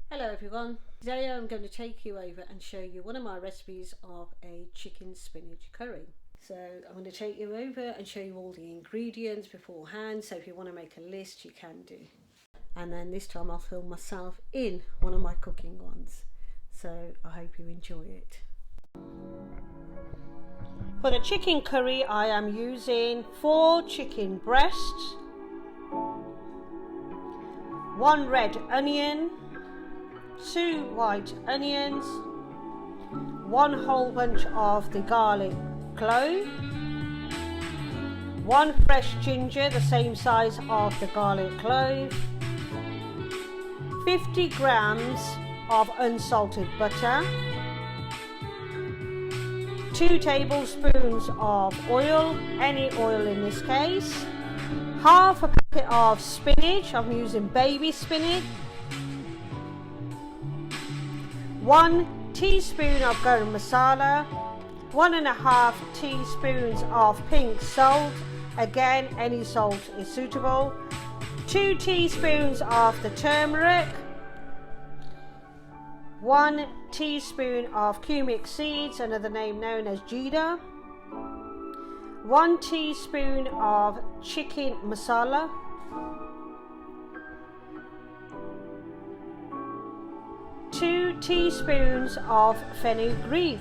Hello everyone, today I'm going to take you over and show you one of my recipes of a chicken spinach curry. So I'm going to take you over and show you all the ingredients beforehand, so if you want to make a list you can do. And then this time I'll film myself in one of my cooking ones, so I hope you enjoy it. For the chicken curry I am using 4 chicken breasts, 1 red onion, 2 white onions, 1 whole bunch of the garlic clove, 1 fresh ginger the same size of the garlic clove, 50 grams of unsalted butter, 2 tablespoons of oil, any oil in this case, half a packet of spinach, I'm using baby spinach, 1 teaspoon of garam masala, 1.5 teaspoons of pink salt, again any salt is suitable, 2 teaspoons of the turmeric, 1 teaspoon of cumin seeds, another name known as jeera, 1 teaspoon of chicken masala, 2 teaspoons of fenugreek.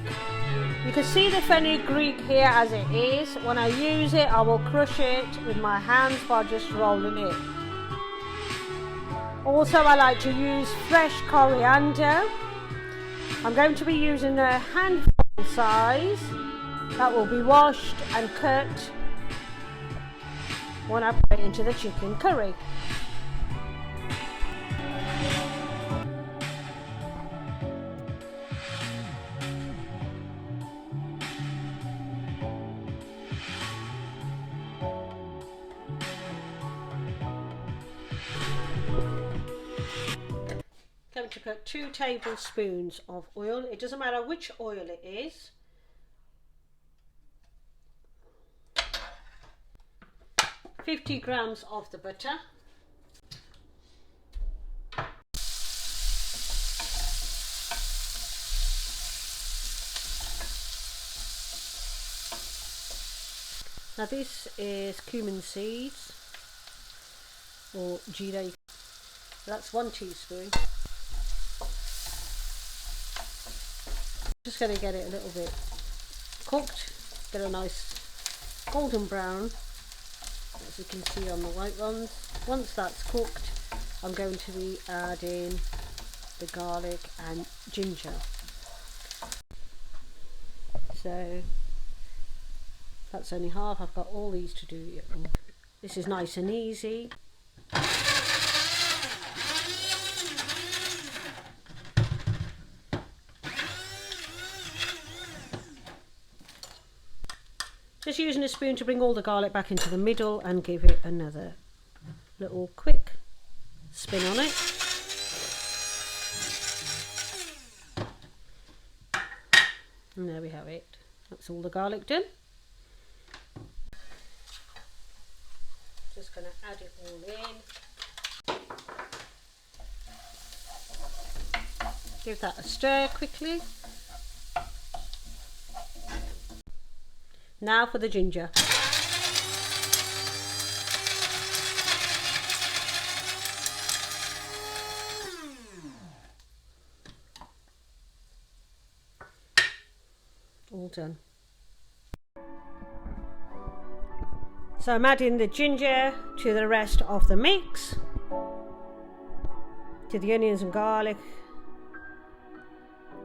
You can see the fenugreek here as it is. When I use it I will crush it with my hands by just rolling it. Also I like to use fresh coriander. I'm going to be using a handful size that will be washed and cut when I put it into the chicken curry. Going to put 2 tablespoons of oil. It doesn't matter which oil it is. 50 grams of the butter. Now this is cumin seeds or jeera. That's 1 teaspoon. Just going to get it a little bit cooked, get a nice golden brown, as you can see on the white ones. Once that's cooked, I'm going to be adding the garlic and ginger. So that's only half, I've got all these to do. This is nice and easy. Just using a spoon to bring all the garlic back into the middle and give it another little quick spin on it. And there we have it. That's all the garlic done. Just going to add it all in. Give that a stir quickly. Now for the ginger. All done. So I'm adding the ginger to the rest of the mix, to the onions and garlic,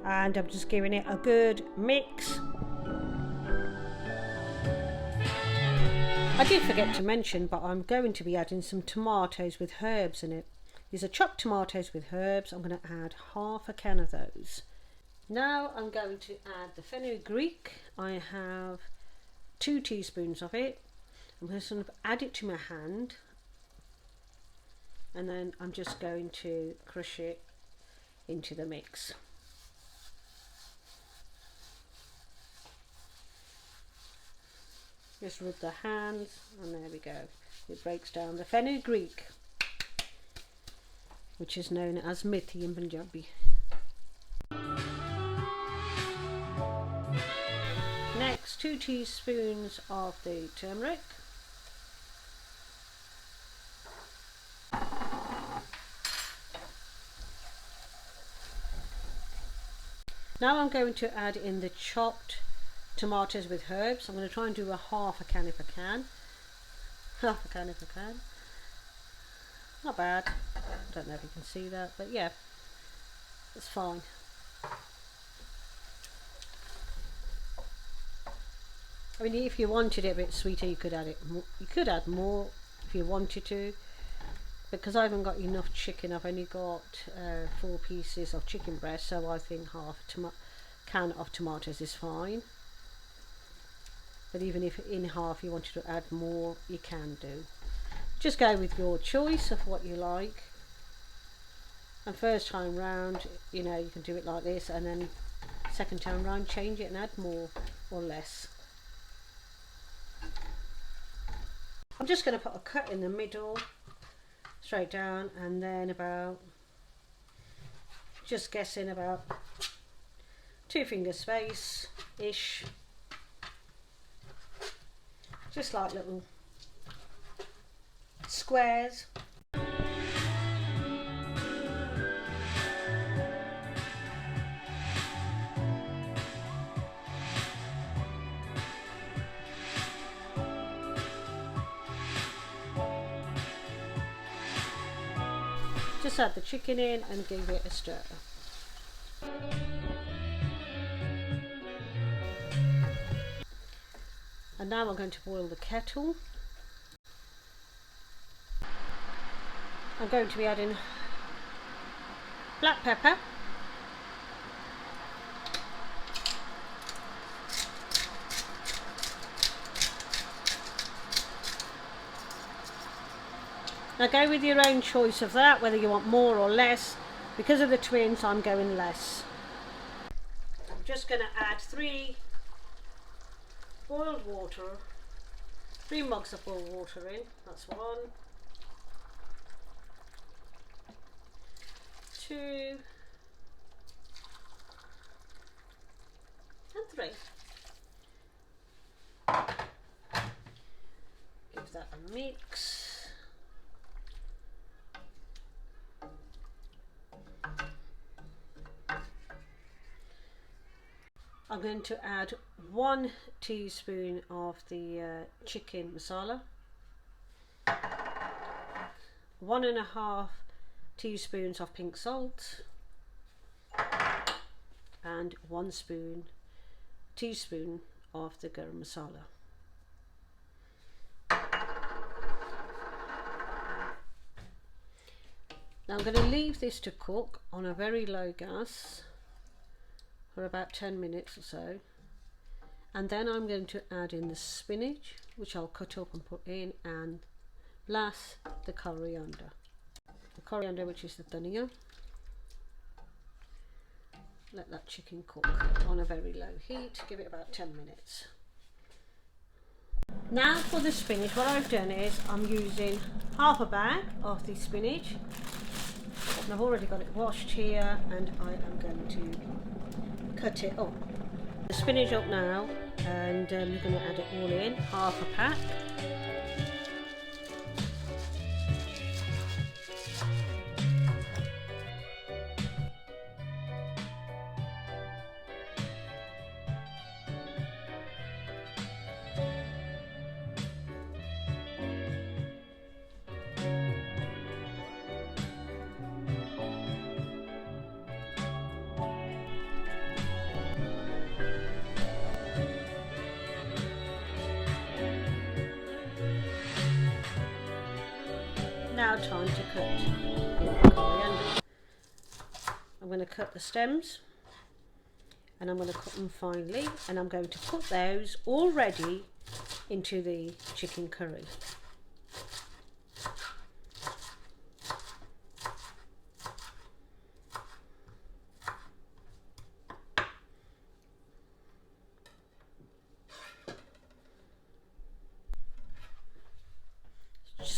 and I'm just giving it a good mix. I did forget to mention, but I'm going to be adding some tomatoes with herbs in it. These are chopped tomatoes with herbs. I'm going to add half a can of those. Now I'm going to add the fenugreek. I have 2 teaspoons of it. I'm going to sort of add it to my hand, and then I'm just going to crush it into the mix. Just rub the hands, and there we go. It breaks down the fenugreek. which is known as methi in Punjabi. Next, 2 teaspoons of the turmeric. Now I'm going to add in the chopped tomatoes with herbs. I'm going to try and do a half a can if I can. Half a can if I can. Not bad. I don't know if you can see that, but yeah, it's fine. I mean, if you wanted it a bit sweeter, you could add it more. You could add more if you wanted to. Because I haven't got enough chicken, I've only got 4 pieces of chicken breast, so I think half a can of tomatoes is fine. But even if in half you wanted to add more, you can do. Just go with your choice of what you like. And first time round, you know, you can do it like this, and then second time round change it and add more or less. I'm just going to put a cut in the middle, straight down, and then about, just guessing, about 2 finger space ish, just like little squares. Just add the chicken in and give it a stir. And now I'm going to boil the kettle. I'm going to be adding black pepper, now go with your own choice of that, whether you want more or less. Because of the twins, I'm going less. I'm just going to add 3 boiled water, 3 mugs of boiled water in. That's 1, 2, and 3. Give that a mix. I'm going to add 1 teaspoon of the chicken masala, 1.5 teaspoons of pink salt, and 1 teaspoon of the garam masala. Now I'm going to leave this to cook on a very low gas for about 10 minutes or so, and then I'm going to add in the spinach, which I'll cut up and put in, and last the coriander, which is the dhania. Let that chicken cook on a very low heat, give it about 10 minutes. Now for the spinach, what I've done is I'm using half a bag of the spinach, and I've already got it washed here, and I am going to cut it up. The spinach up now, and we're going to add it all in, half a pack. Now time to cut the coriander. I'm going to cut the stems, and I'm going to cut them finely, and I'm going to put those already into the chicken curry.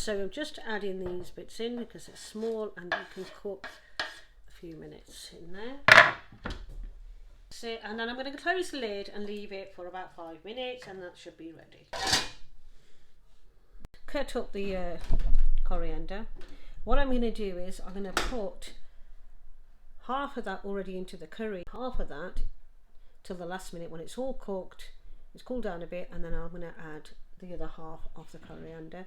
So I'm just adding these bits in because it's small and you can cook a few minutes in there. And then I'm going to close the lid and leave it for about 5 minutes, and that should be ready. Cut up the coriander. What I'm going to do is I'm going to put half of that already into the curry, half of that till the last minute when it's all cooked, it's cooled down a bit, and then I'm going to add the other half of the coriander.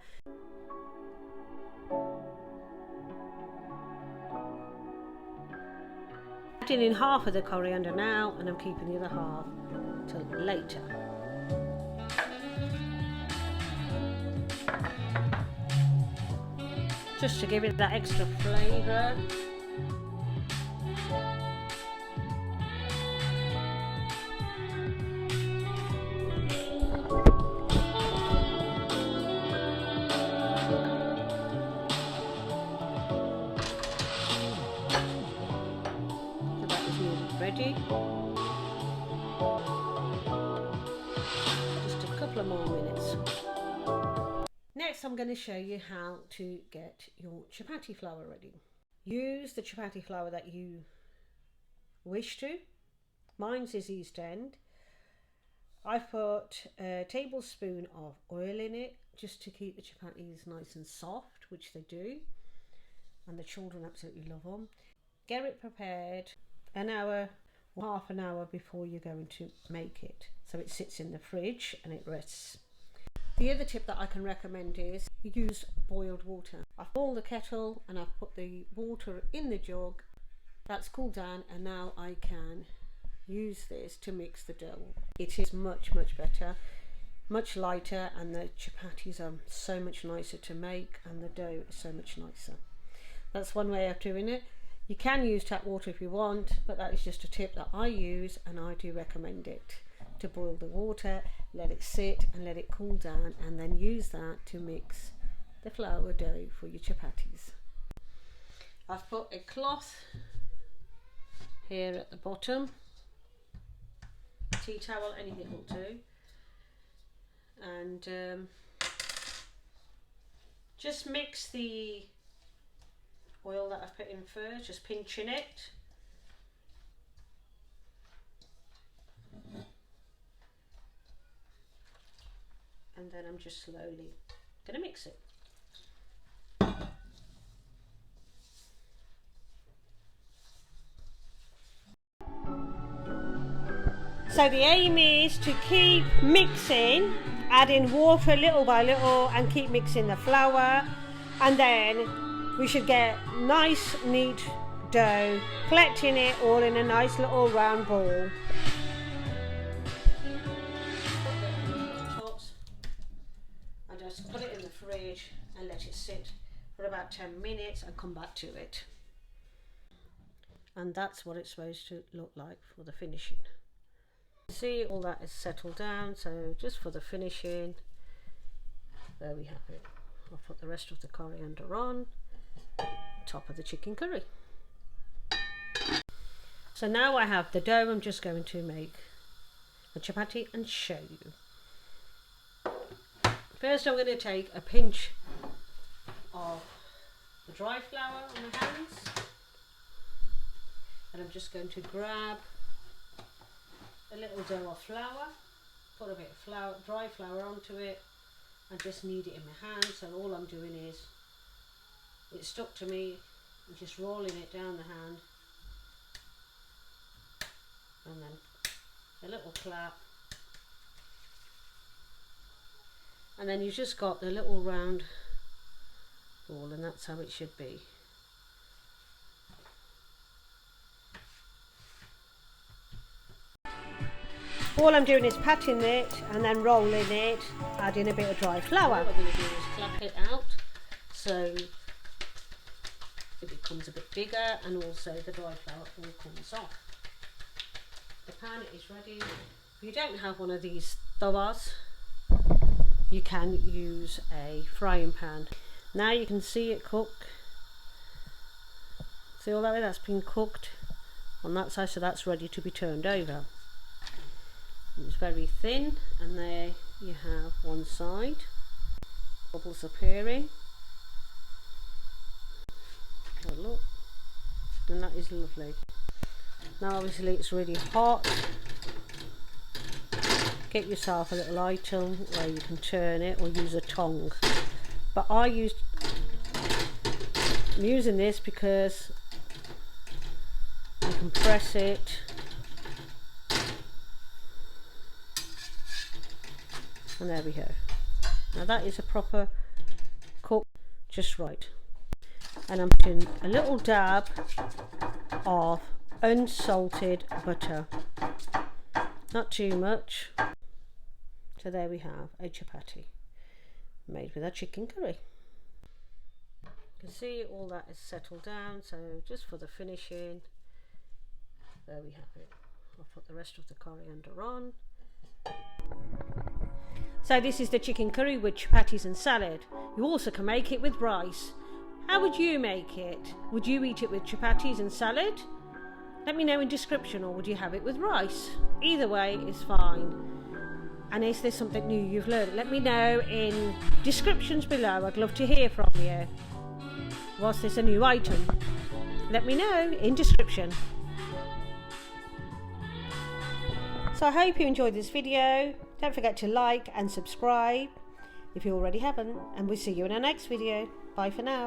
Adding in half of the coriander now, and I'm keeping the other half till later. Just to give it that extra flavour. Ready. Just a couple of more minutes. Next I'm going to show you how to get your chapati flour ready. Use the chapati flour that you wish to. Mine's is East End. I've put a tablespoon of oil in it just to keep the chapatis nice and soft, which they do, and the children absolutely love them. Get it prepared an hour or half an hour before you're going to make it, so it sits in the fridge and it rests. The other tip that I can recommend is use boiled water. I've boiled the kettle and I've put the water in the jug. That's cooled down, and now I can use this to mix the dough. It is much better, much lighter, and the chapatis are so much nicer to make, and the dough is so much nicer. That's one way of doing it. You can use tap water if you want, but that is just a tip that I use, and I do recommend it. To boil the water, let it sit and let it cool down, and then use that to mix the flour dough for your chapatis. I've put a cloth here at the bottom, tea towel, anything will do, and just mix the oil that I've put in first, just pinching it. And then I'm just slowly going to mix it. So the aim is to keep mixing, adding water little by little, and keep mixing the flour, and then we should get nice neat dough, collecting it all in a nice little round ball. And just put it in the fridge and let it sit for about 10 minutes and come back to it. And that's what it's supposed to look like for the finishing. See, all that is settled down, so just for the finishing, there we have it. I'll put the rest of the coriander on top of the chicken curry. So now I have the dough. I'm just going to make a chapati and show you. First I'm going to take a pinch of the dry flour on my hands, and I'm just going to grab a little dough of flour, put a bit of flour, dry flour onto it, and just knead it in my hand. So all I'm doing is, it's stuck to me, I'm just rolling it down the hand, and then a little clap, and then you've just got the little round ball, and that's how it should be. All I'm doing is patting it and then rolling it, adding a bit of dry flour. What I'm going to do is clap it out so it becomes a bit bigger, and also the dry flour all comes off. The pan is ready. If you don't have one of these tawas, you can use a frying pan. Now you can see it cook. See all that way? That's been cooked on that side, so that's ready to be turned over. It's very thin, and there you have one side. Bubbles appearing. and that is lovely. Now obviously it's really hot. Get yourself a little item where you can turn it or use a tongue. But I'm using this because you can press it and there we go. Now that is a proper cook, just right. And I'm putting a little dab of unsalted butter, not too much. So there we have a chapati made with our chicken curry. You can see all that is settled down, so just for the finishing, there we have it. I'll put the rest of the coriander on. So this is the chicken curry with chapatis and salad. You also can make it with rice. How would you make it? Would you eat it with chapatis and salad? Let me know in description, or would you have it with rice? Either way is fine. And is there something new you've learned? Let me know in descriptions below. I'd love to hear from you. Was this a new item? Let me know in description. So I hope you enjoyed this video. Don't forget to like and subscribe if you already haven't. And we'll see you in our next video. Bye for now.